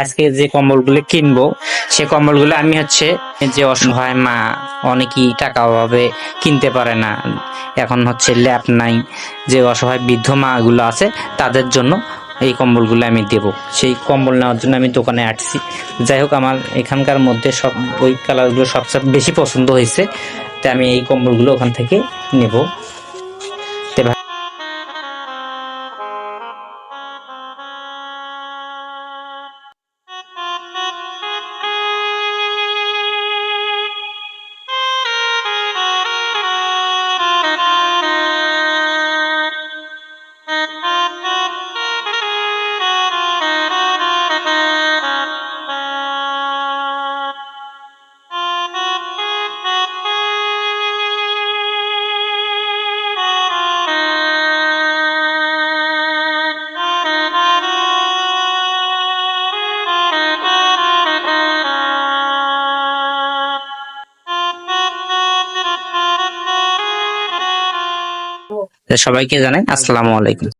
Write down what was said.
আজকে যে কম্বলগুলো কিনবো সে কম্বলগুলো আমি যে অসহায় মা অনেকেই টাকা অভাবে কিনতে পারে না, এখন ল্যাপ নাই, যে অসহায় বৃদ্ধ মা গুলো আছে তাদের জন্য এই কম্বলগুলো আমি দেব। সেই কম্বল নেওয়ার জন্য আমি দোকানে আসছি। যাই হোক, আমার এখানকার মধ্যে সব ওই কালারগুলো সবচেয়ে বেশি পছন্দ হয়েছে, তাই আমি এই কম্বলগুলো ওখান থেকে নেব। সবাইকে জানাই আসসালামু আলাইকুম।